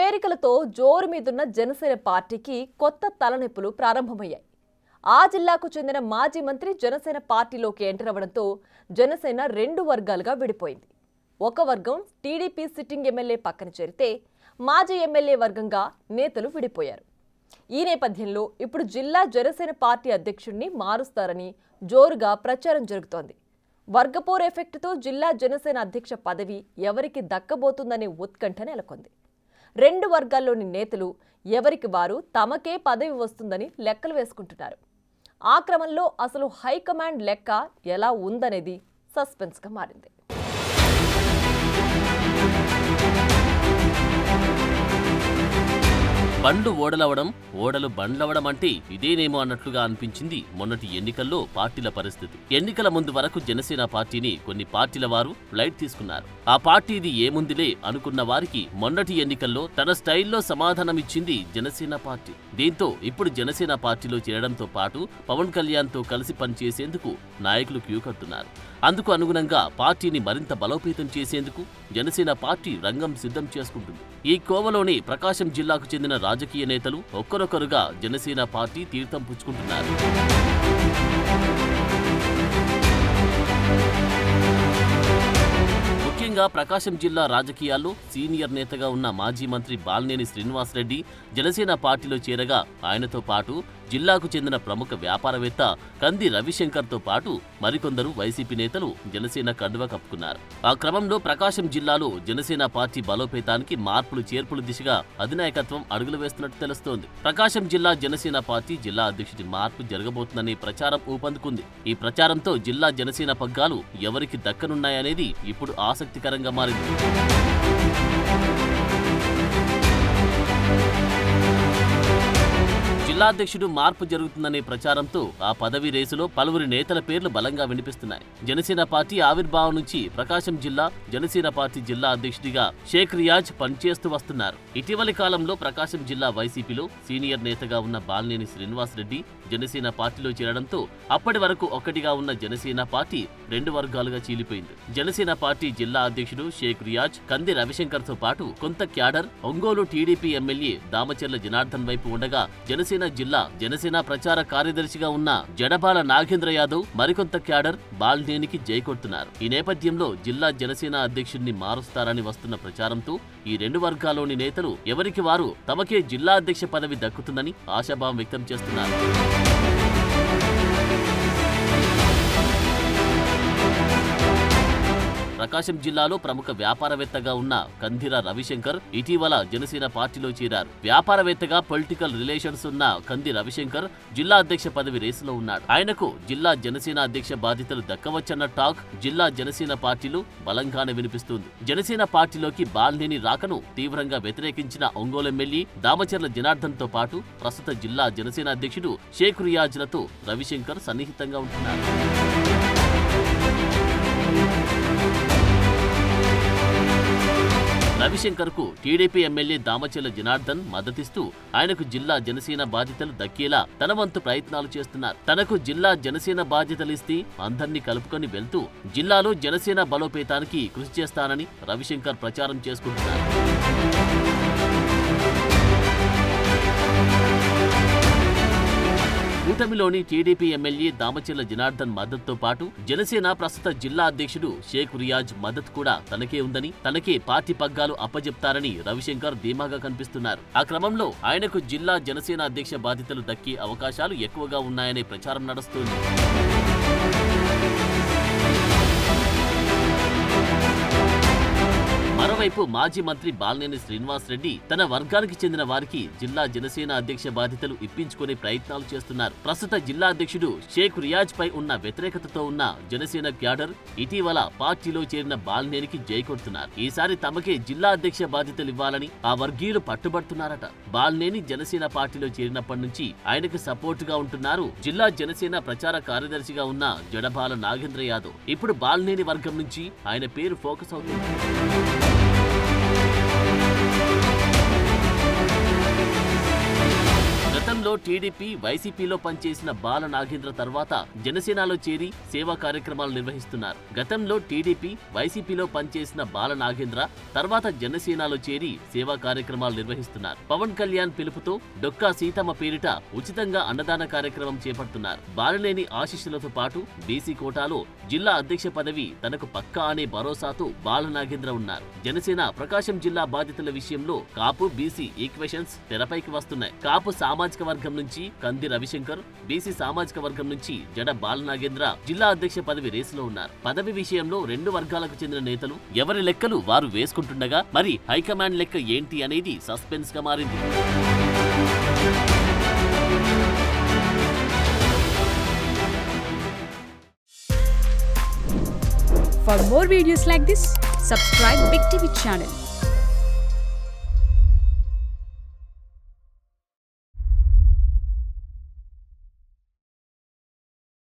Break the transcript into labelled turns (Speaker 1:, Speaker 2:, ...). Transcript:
Speaker 1: చేరికలతో జోరు మీదున్న జనసేన పార్టీకి కొత్త తలనొప్పులు ప్రారంభమయ్యాయి. ఆ జిల్లాకు చెందిన మాజీ మంత్రి జనసేన పార్టీలోకి ఎంటర్ అవ్వడంతో జనసేన రెండు వర్గాలుగా విడిపోయింది. ఒక వర్గం టీడీపీ సిట్టింగ్ ఎమ్మెల్యే పక్కన చేరితే మాజీ ఎమ్మెల్యే వర్గంగా నేతలు విడిపోయారు. ఈ నేపథ్యంలో ఇప్పుడు జిల్లా జనసేన పార్టీ అధ్యక్షుడిని మారుస్తారని జోరుగా ప్రచారం జరుగుతోంది. వర్గపోర్ ఎఫెక్ట్తో జిల్లా జనసేన అధ్యక్ష పదవి ఎవరికి దక్కబోతుందనే ఉత్కంఠ నెలకొంది. రెండు వర్గాల్లోని నేతలు ఎవరికి వారు తమకే పదవి వస్తుందని లెక్కలు వేసుకుంటున్నారు. ఆ క్రమంలో అసలు హైకమాండ్ లెక్క ఎలా ఉందనేది సస్పెన్స్గా మారింది.
Speaker 2: బండ్లు ఓడలవడం, ఓడలు బండ్లవడం అంటే ఇదేనేమో అన్నట్లుగా అనిపించింది మొన్నటి ఎన్నికల్లో పార్టీల పరిస్థితి. ఎన్నికల ముందు వరకు జనసేన పార్టీని కొన్ని పార్టీల వారు లైట్ తీసుకున్నారు. ఆ పార్టీది ఏముందిలే అనుకున్న వారికి మొన్నటి ఎన్నికల్లో తన స్టైల్లో సమాధానమిచ్చింది జనసేన పార్టీ. దీంతో ఇప్పుడు జనసేన పార్టీలో చేరడంతో పాటు పవన్ కళ్యాణ్తో కలిసి పనిచేసేందుకు నాయకులు క్యూ కడుతున్నారు. అందుకు అనుగుణంగా పార్టీని మరింత బలోపేతం చేసేందుకు జనసేన పార్టీ రంగం సిద్ధం చేసుకుంటుంది. ఈ కోవలోనే ప్రకాశం జిల్లాకు చెందిన రాజకీయ నేతలు ఒక్కరొక్కరుగా జనసేన పార్టీ తీర్థం పుచ్చుకుంటున్నారు. ముఖ్యంగా ప్రకాశం జిల్లా రాజకీయాల్లో సీనియర్ నేతగా ఉన్న మాజీ మంత్రి బాలినేని శ్రీనివాసరెడ్డి జనసేన పార్టీలో చేరగా ఆయనతో పాటు జిల్లాకు చెందిన ప్రముఖ వ్యాపారవేత్త కంది రవిశంకర్తో పాటు మరికొందరు వైసీపీ నేతలు జనసేన కండువా కప్పుకున్నారు. ఆ క్రమంలో ప్రకాశం జిల్లాలో జనసేన పార్టీ బలోపేతానికి మార్పులు చేర్పుల దిశగా అధినాయకత్వం అడుగులు వేస్తున్నట్టు తెలుస్తోంది. ప్రకాశం జిల్లా జనసేన పార్టీ జిల్లా అధ్యక్షుడి మార్పు జరగబోతుందనే ప్రచారం ఊపందుకుంది. ఈ ప్రచారంతో జిల్లా జనసేన పగ్గాలు ఎవరికి దక్కనున్నాయనేది ఇప్పుడు ఆసక్తికరంగా మారింది. జిల్లా అధ్యక్షుడు మార్పు జరుగుతుందనే ప్రచారంతో ఆ పదవి రేసులో పలువురి నేతల పేర్లు బలంగా వినిపిస్తున్నాయి. జనసేన పార్టీ ఆవిర్భావం నుంచి ప్రకాశం జిల్లా జనసేన పార్టీ జిల్లా అధ్యక్షుడిగా షేక్ రియాజ్ పనిచేస్తూ వస్తున్నారు. ఇటీవలి కాలంలో ప్రకాశం జిల్లా వైసీపీలో సీనియర్ నేతగా ఉన్న బాలినేని శ్రీనివాసరెడ్డి జనసేన పార్టీలో చేరడంతో అప్పటి వరకు ఒక్కటిగా ఉన్న జనసేన పార్టీ రెండు వర్గాలుగా చీలిపోయింది. జనసేన పార్టీ జిల్లా అధ్యక్షుడు షేక్ రియాజ్ కంది రవిశంకర్ తో పాటు కొంత cadre Ongole TDP MLA Damacharla Janardhan వైపు ఉండగా జనసేన జిల్లా జనసేన ప్రచార కార్యదర్శిగా ఉన్న జడబాల నాగేంద్ర యాదవ్ మరికొంత క్యాడర్ బాలినేనికి జై కొడుతున్నారు. ఈ నేపథ్యంలో జిల్లా జనసేన అధ్యక్షుడిని మారుస్తారని వస్తున్న ప్రచారంతో ఈ రెండు వర్గాల్లోని నేతలు ఎవరికి వారు తమకే జిల్లా అధ్యక్ష పదవి దక్కుతుందని ఆశాభావం వ్యక్తం చేస్తున్నారు. ప్రకాశం జిల్లాలో ప్రముఖ వ్యాపారవేత్తగా ఉన్న కందిర రవిశంకర్ ఇటీవల జనసేన పార్టీలో చేరారు. వ్యాపారవేత్తగా పొలిటికల్ రిలేషన్స్ ఉన్న కంది రవిశంకర్ జిల్లా అధ్యక్ష పదవి రేసులో ఉన్నాడు. ఆయనకు జిల్లా జనసేన అధ్యక్ష బాధ్యతలు దక్కవచ్చన్న టాక్ జిల్లా జనసేన పార్టీలో బలంగానే వినిపిస్తుంది. జనసేన పార్టీలోకి బాలినేని రాకను తీవ్రంగా వ్యతిరేకించిన ఒంగోలు ఎమ్మెల్యే దామచర్ల జనార్దన్ తో పాటు ప్రస్తుత జిల్లా జనసేన అధ్యక్షుడు షేక్ రియాజ్లతో రవిశంకర్ సన్నిహితంగా ఉంటున్నారు. రవిశంకర్ కు టీడీపీ ఎమ్మెల్యే దామచర్ల జనార్దన్ మద్దతిస్తూ ఆయనకు జిల్లా జనసేన బాధ్యతలు దక్కేలా తన వంతు ప్రయత్నాలు చేస్తున్నారు. తనకు జిల్లా జనసేన బాధ్యతలిస్తే అందర్నీ కలుపుకొని వెళ్తూ జిల్లాలో జనసేన బలోపేతానికి కృషి చేస్తానని రవిశంకర్ ప్రచారం చేసుకుంటున్నారు. కూటమిలోని టీడీపీ ఎమ్మెల్యే దామచర్ల జనార్దన్ మద్దతుతో పాటు జనసేన ప్రస్తుత జిల్లా అధ్యక్షుడు షేక్ రియాజ్ మద్దతు కూడా తనకే ఉందని, తనకే పార్టీ పగ్గాలు అప్పజెప్తారని రవిశంకర్ ధీమాగా కనిపిస్తున్నారు. ఆ క్రమంలో ఆయనకు జిల్లా జనసేన అధ్యక్ష బాధ్యతలు దక్కే అవకాశాలు ఎక్కువగా ఉన్నాయనే ప్రచారం నడుస్తోంది. మరోవైపు మాజీ మంత్రి బాలినేని శ్రీనివాసరెడ్డి తన వర్గానికి చెందిన వారికి జిల్లా జనసేన అధ్యక్ష బాధ్యతలు ఇప్పించుకునే ప్రయత్నాలు చేస్తున్నారు. ప్రస్తుత జిల్లా అధ్యక్షుడు షేక్ రియాజ్ పై ఉన్న వ్యతిరేకతతో ఉన్న జనసేన క్యాడర్ ఇటీవల పార్టీలో చేరిన బాలినేనికి జై కొడుతున్నారు. ఈసారి తమకే జిల్లా అధ్యక్ష బాధ్యతలు ఇవ్వాలని ఆ వర్గీయులు పట్టుబడుతున్నారట. బాలినేని జనసేన పార్టీలో చేరినప్పటి నుంచి ఆయనకు సపోర్ట్ గా ఉంటున్నారు జిల్లా జనసేన ప్రచార కార్యదర్శిగా ఉన్న జడబాల నాగేంద్ర యాదవ్. ఇప్పుడు బాలినేని వర్గం నుంచి ఆయన పేరు ఫోకస్ అవుతుంది. గతంలో టీడీపీ వైసీపీలో పనిచేసిన బాల నాగేంద్ర తర్వాత జనసేనలో చేరి సేవా కార్యక్రమాలు నిర్వహిస్తున్నారు. గతంలో టీడీపీ వైసీపీలో పనిచేసిన బాల నాగేంద్ర తర్వాత జనసేనలో చేరి సేవా కార్యక్రమాలు నిర్వహిస్తున్నారు. పవన్ కళ్యాణ్ పిలుపుతో డొక్కా సీతమ్మ పేరిట ఉచితంగా అన్నదాన కార్యక్రమం చేపడుతున్నారు. బాలినేని ఆశీస్సులతో పాటు బీసీ కోటాలో జిల్లా అధ్యక్ష పదవి తనకు పక్కా అనే భరోసాతో బాల నాగేంద్ర ఉన్నారు. జనసేన ప్రకాశం జిల్లా బాధ్యతల విషయంలో కాపు బీసీ ఈక్వేషన్స్ తెరపైకి వస్తున్నాయి. కాపు సామాజిక వర్గం నుంచి కంది రవిశంకర్, బీసీ సామాజిక వర్గం నుంచి జడ బాల నాగేంద్ర జిల్లా అధ్యక్ష పదవి రేసులో ఉన్నారు. పదవి విషయంలో రెండు వర్గాలకు చెందిన నేతలు ఎవరి లెక్కలు వారు వేసుకుంటుండగా మరి హైకమాండ్ లెక్క ఏంటి అనేది సస్పెన్స్ గా మారింది.
Speaker 3: For more videos like this, subscribe Big TV channel.